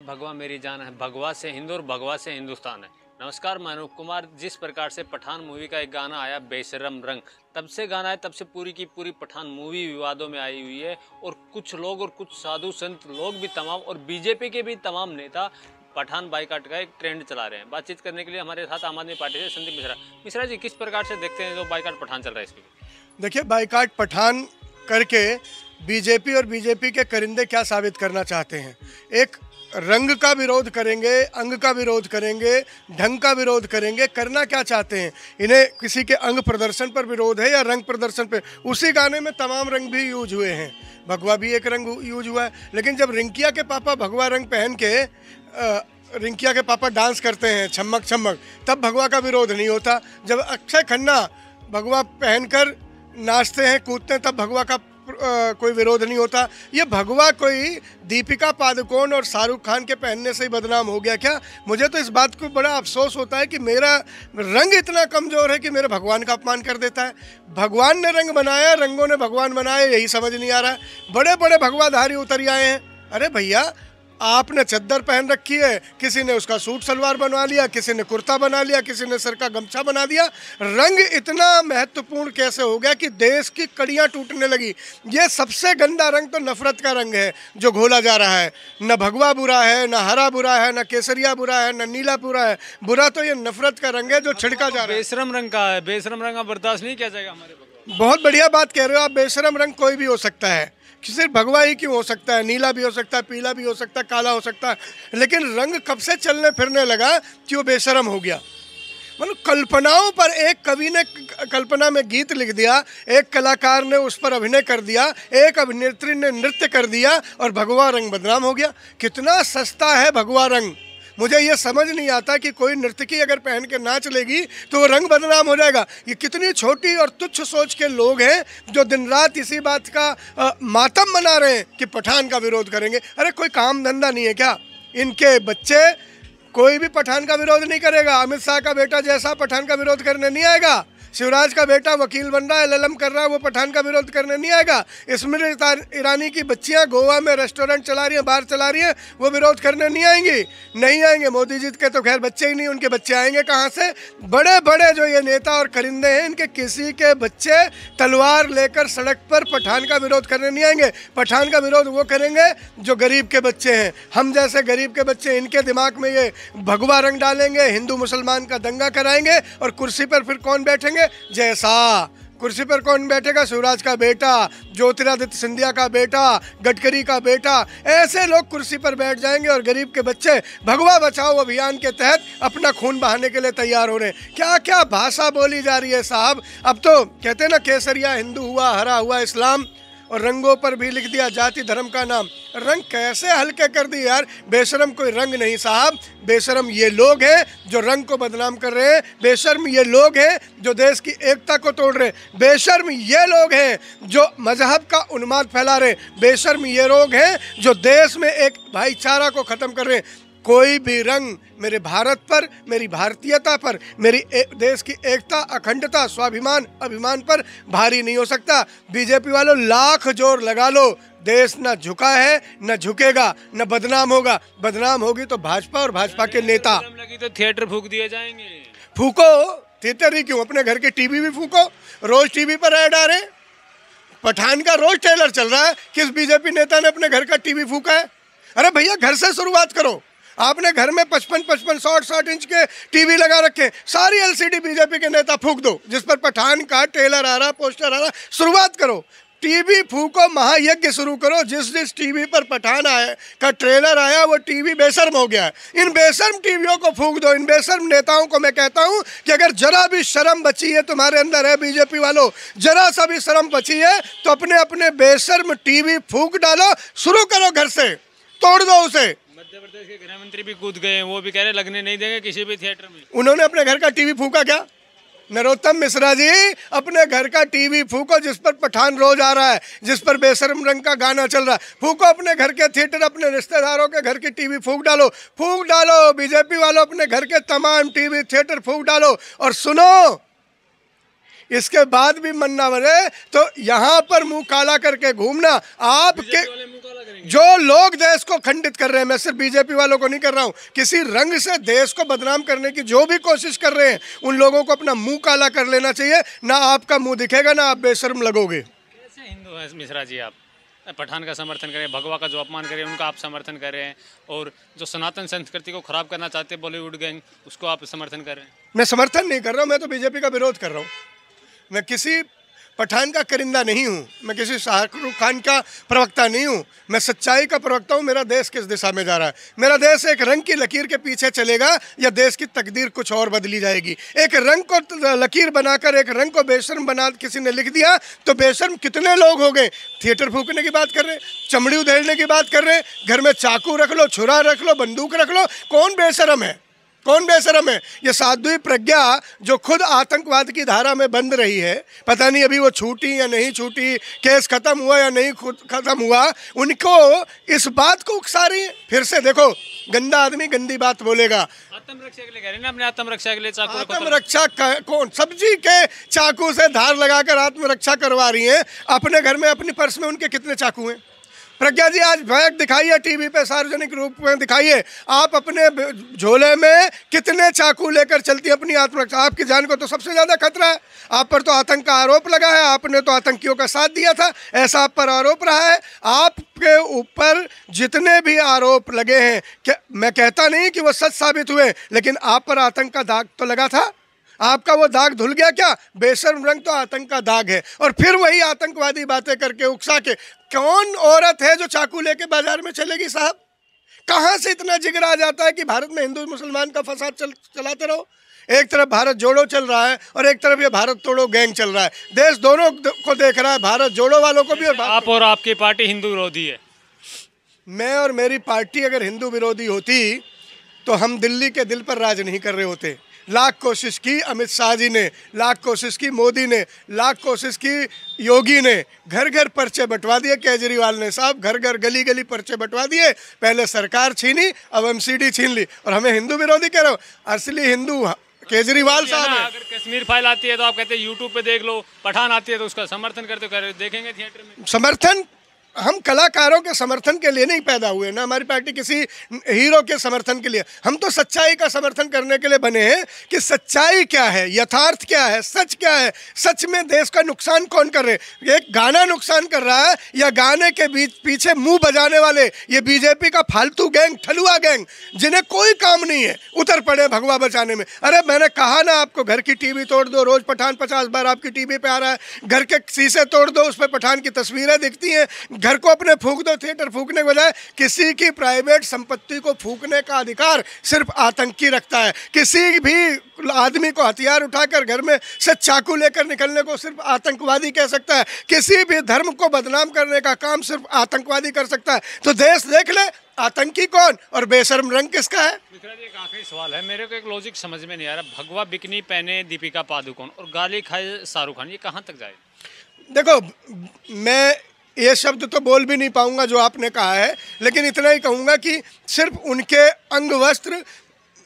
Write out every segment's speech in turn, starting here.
भगवा मेरी जान है, भगवा से हिंदू और भगवा से हिंदुस्तान है। नमस्कार, मैं अनूप कुमार। जिस प्रकार से पठान मूवी का एक गाना आया बेशरम रंग, तब से गाना है, तब से पूरी की पूरी पठान मूवी विवादों में आई हुई है। और कुछ लोग और कुछ साधु संत लोग भी तमाम, और बीजेपी के भी तमाम नेता पठान बाईकाट का एक ट्रेंड चला रहे हैं। बातचीत करने के लिए हमारे साथ आम आदमी पार्टी से संदीप मिश्रा। मिश्रा जी, किस प्रकार से देखते हैं जो बाईकाट पठान चल रहा है इसकी? देखिए, बाईकाट पठान करके बीजेपी और बीजेपी के करिंदे क्या साबित करना चाहते हैं। एक रंग का विरोध करेंगे, अंग का विरोध करेंगे, ढंग का विरोध करेंगे। करना क्या चाहते हैं? इन्हें किसी के अंग प्रदर्शन पर विरोध है या रंग प्रदर्शन पर? उसी गाने में तमाम रंग भी यूज हुए हैं। भगवा भी एक रंग यूज हुआ है, लेकिन जब रिंकिया के पापा भगवा रंग पहन के रिंकिया के पापा डांस करते हैं छमक छमक, तब भगवा का विरोध नहीं होता। जब अक्षय खन्ना भगवा पहनकर नाचते हैं, कूदते हैं, तब भगवा का कोई विरोध नहीं होता। ये भगवा कोई दीपिका पादुकोण और शाहरुख खान के पहनने से ही बदनाम हो गया क्या? मुझे तो इस बात को बड़ा अफसोस होता है कि मेरा रंग इतना कमज़ोर है कि मेरे भगवान का अपमान कर देता है। भगवान ने रंग बनाया, रंगों ने भगवान बनाया, यही समझ नहीं आ रहा है। बड़े बड़े भगवाधारी उतर आए हैं। अरे भैया, आपने चद्दर पहन रखी है, किसी ने उसका सूट सलवार बनवा लिया, किसी ने कुर्ता बना लिया, किसी ने सर का गमछा बना दिया। रंग इतना महत्वपूर्ण कैसे हो गया कि देश की कड़ियाँ टूटने लगी। ये सबसे गंदा रंग तो नफरत का रंग है जो घोला जा रहा है। न भगवा बुरा है, न हरा बुरा है, न केसरिया बुरा है, न नीला बुरा है। बुरा तो ये नफरत का रंग है जो छिड़का जा रहा है। बेशरम रंग का है, बेशरम रंग का बर्दाश्त नहीं किया जाएगा हमारे भगवा। बहुत बढ़िया बात कह रहे हो आप। बेशरम रंग कोई भी हो सकता है, सिर्फ भगवा ही क्यों हो सकता है? नीला भी हो सकता है, पीला भी हो सकता है, काला हो सकता है। लेकिन रंग कब से चलने फिरने लगा कि वो बेशरम हो गया? मतलब कल्पनाओं पर एक कवि ने कल्पना में गीत लिख दिया, एक कलाकार ने उस पर अभिनय कर दिया, एक अभिनेत्री ने नृत्य कर दिया और भगवा रंग बदनाम हो गया। कितना सस्ता है भगवा रंग। मुझे ये समझ नहीं आता कि कोई नर्तकी अगर पहन के नाच लेगी तो वो रंग बदनाम हो जाएगा। ये कितनी छोटी और तुच्छ सोच के लोग हैं जो दिन रात इसी बात का मातम मना रहे हैं कि पठान का विरोध करेंगे। अरे कोई काम धंधा नहीं है क्या इनके? बच्चे कोई भी पठान का विरोध नहीं करेगा। अमित शाह का बेटा जैसा पठान का विरोध करने नहीं आएगा। शिवराज का बेटा वकील बन रहा है, LLM कर रहा है, वो पठान का विरोध करने नहीं आएगा। स्मृति ईरानी की बच्चियां गोवा में रेस्टोरेंट चला रही हैं, बार चला रही हैं, वो विरोध करने नहीं आएंगी, नहीं आएंगे। मोदी जी के तो खैर बच्चे ही नहीं, उनके बच्चे आएंगे कहाँ से? बड़े बड़े जो ये नेता और करिंदे हैं, इनके किसी के बच्चे तलवार लेकर सड़क पर पठान का विरोध करने नहीं आएंगे। पठान का विरोध वो करेंगे जो गरीब के बच्चे हैं, हम जैसे गरीब के बच्चे। इनके दिमाग में ये भगवा रंग डालेंगे, हिंदू मुसलमान का दंगा कराएंगे, और कुर्सी पर फिर कौन बैठेंगे? जैसा कुर्सी पर कौन बैठेगा? शिवराज का बेटा, ज्योतिरादित्य सिंधिया का बेटा, गडकरी का बेटा। ऐसे लोग कुर्सी पर बैठ जाएंगे और गरीब के बच्चे भगवा बचाओ अभियान के तहत अपना खून बहाने के लिए तैयार हो रहे हैं। क्या क्या भाषा बोली जा रही है साहब। अब तो कहते हैं ना, केसरिया हिंदू हुआ, हरा हुआ इस्लाम, और रंगों पर भी लिख दिया जाति धर्म का नाम। रंग कैसे हल्के कर दिए यार। बेशरम कोई रंग नहीं साहब, बेशरम ये लोग हैं जो रंग को बदनाम कर रहे हैं। बेशर्म ये लोग हैं जो देश की एकता को तोड़ रहे हैं। बेशर्म ये लोग हैं जो मजहब का उन्माद फैला रहे हैं। बेशर्म ये लोग हैं जो देश में एक भाईचारा को ख़त्म कर रहे हैं। कोई भी रंग मेरे भारत पर, मेरी भारतीयता पर, मेरी देश की एकता, अखंडता, स्वाभिमान, अभिमान पर भारी नहीं हो सकता। बीजेपी वालों, लाख जोर लगा लो, देश न झुका है, न झुकेगा, न बदनाम होगा। बदनाम होगी तो भाजपा और भाजपा के नेता। लगी तो थिएटर फूक दिए जाएंगे। फूको, थिएटर ही क्यों, अपने घर के टीवी भी फूको। रोज टीवी पर ऐड आ रहे। पठान का रोज ट्रेलर चल रहा है। किस बीजेपी नेता ने अपने घर का टीवी फूका है? अरे भैया, घर से शुरुआत करो। आपने घर में 55 60 इंच के टीवी लगा रखे, सारी LCD बीजेपी के नेता फूक दो जिस पर पठान का ट्रेलर आ रहा, पोस्टर आ रहा। शुरुआत करो, टीवी फूको, महायज्ञ शुरू करो। जिस टीवी पर पठान आया का ट्रेलर आया वो टीवी बेशर्म हो गया है। इन बेशर्म टीवियों को फूक दो। इन बेशर्म नेताओं को मैं कहता हूं कि अगर जरा भी शर्म बची है तुम्हारे अंदर, है बीजेपी वालों, जरा सा भी शर्म बची है तो अपने अपने बेशर्म टीवी फूक डालो। शुरू करो घर से, तोड़ दो उसे। मध्य प्रदेश के गृह मंत्री भी कूद गए हैं, वो भी कह रहे लगने नहीं देंगे किसी भी थिएटर में। उन्होंने अपने घर का टीवी फूका क्या? नरोत्तम मिश्रा जी, अपने घर का टीवी फूको जिस पर पठान रोज आ रहा है, जिस पर बेशर्म रंग का गाना चल रहा है। फूको अपने घर के थिएटर, अपने रिश्तेदारों के घर की टीवी फूक डालो, फूक डालो। बीजेपी वालों, अपने घर के तमाम टीवी थिएटर फूक डालो। और सुनो, इसके बाद भी मन ना भरे तो यहाँ पर मुंह काला करके घूमना। आपके जो लोग देश को खंडित कर रहे हैं, मैं सिर्फ बीजेपी वालों को नहीं कर रहा हूँ, किसी रंग से देश को बदनाम करने की जो भी कोशिश कर रहे हैं उन लोगों को अपना मुंह काला कर लेना चाहिए। ना आपका मुंह दिखेगा, ना आप बेशर्म लगोगे। कैसे हिंदू हैं मिश्रा जी आप? पठान का समर्थन करें, भगवा का जो अपमान करें उनका आप समर्थन कर रहे हैं, और जो सनातन संस्कृति को खराब करना चाहते हैं बॉलीवुड गैंग, उसको आप समर्थन कर रहे हैं। मैं समर्थन नहीं कर रहा हूँ, मैं तो बीजेपी का विरोध कर रहा हूँ। मैं किसी पठान का करिंदा नहीं हूँ, मैं किसी शाहरुख खान का प्रवक्ता नहीं हूँ, मैं सच्चाई का प्रवक्ता हूँ। मेरा देश किस दिशा में जा रहा है? मेरा देश एक रंग की लकीर के पीछे चलेगा या देश की तकदीर कुछ और बदली जाएगी? एक रंग को लकीर बनाकर एक रंग को बेशर्म बना किसी ने लिख दिया तो बेशर्म कितने लोग हो गए। थिएटर फूकने की बात कर रहे हैं, चमड़ी उधेड़ने की बात कर रहे हैं, घर में चाकू रख लो, छुरा रख लो, बंदूक रख लो। कौन बेशर्म है? कौन बेशर्म है? ये साध्वी प्रज्ञा जो खुद आतंकवाद की धारा में बंद रही है, पता नहीं अभी वो छूटी या नहीं छूटी, केस खत्म हुआ या नहीं खत्म हुआ, उनको इस बात को उकसा रही है। फिर से देखो, गंदा आदमी गंदी बात बोलेगा। आत्मरक्षा के लिए कह रहे हैं ना, अपने आत्मरक्षा के लिए चाकू। आत्मरक्षा कौन? सब्जी के चाकू से धार लगाकर आत्मरक्षा करवा रही है। अपने घर में, अपनी पर्स में उनके कितने चाकू हैं? प्रज्ञा जी आज बैग दिखाइए, टीवी पे सार्वजनिक रूप में दिखाइए, आप अपने झोले में कितने चाकू लेकर चलती है अपनी आत्मरक्षा। आपकी जान को तो सबसे ज़्यादा खतरा है। आप पर तो आतंक का आरोप लगा है, आपने तो आतंकियों का साथ दिया था, ऐसा आप पर आरोप रहा है। आपके ऊपर जितने भी आरोप लगे हैं, मैं कहता नहीं कि वो सच साबित हुए, लेकिन आप पर आतंक का दाग तो लगा था। आपका वो दाग धुल गया क्या? बेशर्म रंग तो आतंक का दाग है। और फिर वही आतंकवादी बातें करके उकसा के, कौन औरत है जो चाकू लेके बाजार में चलेगी साहब? कहाँ से इतना जिगर आ जाता है कि भारत में हिंदू मुसलमान का फसाद चलाते रहो? एक तरफ भारत जोड़ो चल रहा है और एक तरफ ये भारत तोड़ो गैंग चल रहा है। देश दोनों को देख रहा है, भारत जोड़ो वालों को भी। आप और आपकी पार्टी हिंदू विरोधी है। मैं और मेरी पार्टी अगर हिंदू विरोधी होती तो हम दिल्ली के दिल पर राज नहीं कर रहे होते। लाख कोशिश की अमित शाह जी ने, लाख कोशिश की मोदी ने, लाख कोशिश की योगी ने, घर घर पर्चे बंटवा दिए केजरीवाल ने। साहब घर घर गली गली पर्चे बंटवा दिए। पहले सरकार छीनी, अब एमसीडी छीन ली, और हमें हिंदू विरोधी कह रहे हो? असली हिंदू केजरीवाल साहब है। अगर कश्मीर फाइल आती है तो आप कहते हैं यूट्यूब पे देख लो, पठान आती है तो उसका समर्थन करते हो, देखेंगे थिएटर में। समर्थन हम कलाकारों के समर्थन के लिए नहीं पैदा हुए ना, हमारी पार्टी किसी हीरो के समर्थन के लिए। हम तो सच्चाई का समर्थन करने के लिए बने हैं कि सच्चाई क्या है, यथार्थ क्या है, सच क्या है। सच में देश का नुकसान कौन कर रहे हैं? एक गाना नुकसान कर रहा है या गाने के पीछे मुंह बजाने वाले ये बीजेपी का फालतू गैंग, ठलुआ गैंग, जिन्हें कोई काम नहीं है, उतर पड़े भगवा बचाने में। अरे मैंने कहा ना आपको, घर की टीवी तोड़ दो, रोज पठान 50 बार आपकी टीवी पे आ रहा है। घर के शीशे तोड़ दो, उस पर पठान की तस्वीरें दिखती हैं। घर को अपने फूंक दो, थिएटर फूंकने के बजाय। किसी की प्राइवेट संपत्ति को फूंकने का अधिकार सिर्फ आतंकी रखता है। किसी भी आदमी को हथियार उठाकर घर में से चाकू लेकर निकलने को सिर्फ आतंकवादी कह सकता है। किसी भी धर्म को बदनाम करने का काम सिर्फ आतंकवादी कर सकता है। तो देश देख ले, आतंकी कौन और बेशर्म रंग किसका है? मिश्रा जी, एक आखिरी सवाल है, मेरे को एक लॉजिक समझ में नहीं आ रहा। भगवा बिकनी पहने दीपिका पादुकोण और गाली खाए शाहरुख खान, ये कहाँ तक जाए? देखो, मैं ये शब्द तो बोल भी नहीं पाऊंगा जो आपने कहा है, लेकिन इतना ही कहूँगा कि सिर्फ उनके अंग वस्त्र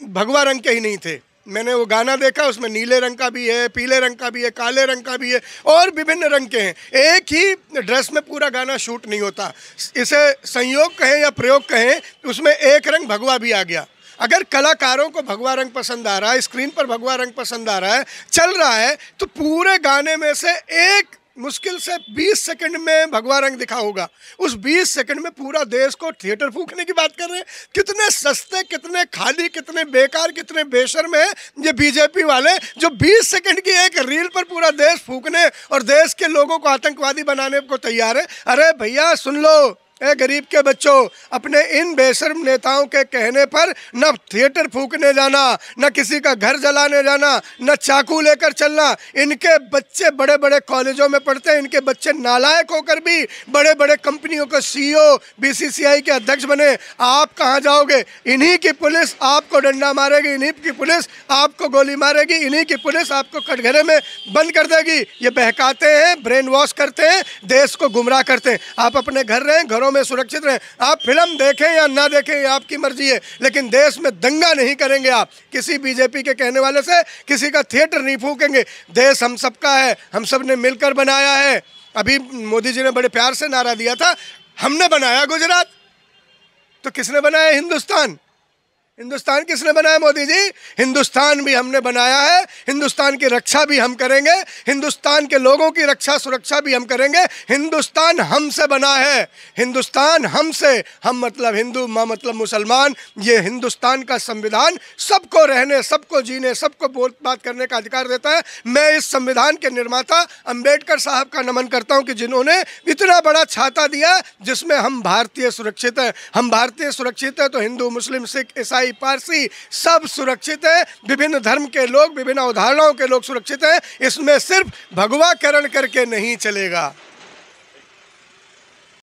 भगवा रंग के ही नहीं थे। मैंने वो गाना देखा, उसमें नीले रंग का भी है, पीले रंग का भी है, काले रंग का भी है, और विभिन्न रंग के हैं। एक ही ड्रेस में पूरा गाना शूट नहीं होता। इसे संयोग कहें या प्रयोग कहें, उसमें एक रंग भगवा भी आ गया। अगर कलाकारों को भगवा रंग पसंद आ रहा है, स्क्रीन पर भगवा रंग पसंद आ रहा है, चल रहा है, तो पूरे गाने में से एक मुश्किल से 20 सेकंड में भगवा रंग दिखा होगा। उस 20 सेकंड में पूरा देश को थिएटर फूंकने की बात कर रहे हैं। कितने सस्ते, कितने खाली, कितने बेकार, कितने बेशर्म है ये बीजेपी वाले, जो 20 सेकंड की एक रील पर पूरा देश फूंकने और देश के लोगों को आतंकवादी बनाने को तैयार है। अरे भैया सुन लो, ए गरीब के बच्चों, अपने इन बेशर्म नेताओं के कहने पर न थिएटर फूकने जाना, न किसी का घर जलाने जाना, न चाकू लेकर चलना। इनके बच्चे बड़े बड़े कॉलेजों में पढ़ते हैं, इनके बच्चे नालायक होकर भी बड़े बड़े कंपनियों के सीईओ, बीसीसीआई के अध्यक्ष बने। आप कहाँ जाओगे? इन्हीं की पुलिस आपको डंडा मारेगी, इन्हीं की पुलिस आपको गोली मारेगी, इन्हीं की पुलिस आपको कटघरे में बंद कर देगी। ये बहकाते हैं, ब्रेन वॉश करते हैं, देश को गुमराह करते हैं। आप अपने घर रहें, घरों गांव में सुरक्षित रहें। आप फिल्म देखें या ना देखें ये आपकी मर्जी है, लेकिन देश में दंगा नहीं करेंगे आप किसी बीजेपी के कहने वाले से, किसी का थिएटर नहीं फूकेंगे। देश हम सबका है, हम सब ने मिलकर बनाया है। अभी मोदी जी ने बड़े प्यार से नारा दिया था, हमने बनाया गुजरात, तो किसने बनाया हिंदुस्तान? हिंदुस्तान किसने बनाया? मोदी जी। हिंदुस्तान भी हमने बनाया है, हिंदुस्तान की रक्षा भी हम करेंगे, हिंदुस्तान के लोगों की रक्षा सुरक्षा भी हम करेंगे। हिंदुस्तान हमसे बना है, हिंदुस्तान हमसे, हम मतलब हिंदू, माँ मतलब मुसलमान। ये हिंदुस्तान का संविधान सबको रहने, सबको जीने, सबको बात करने का अधिकार देता है। मैं इस संविधान के निर्माता अंबेडकर साहब का नमन करता हूँ कि जिन्होंने इतना बड़ा छाता दिया जिसमें हम भारतीय सुरक्षित हैं। हम भारतीय सुरक्षित हैं तो हिंदू, मुस्लिम, सिख, ईसाई, पारसी सब सुरक्षित है। विभिन्न धर्म के लोग, विभिन्न अवधारणाओं के लोग सुरक्षित हैं। इसमें सिर्फ भगवाकरण करके नहीं चलेगा।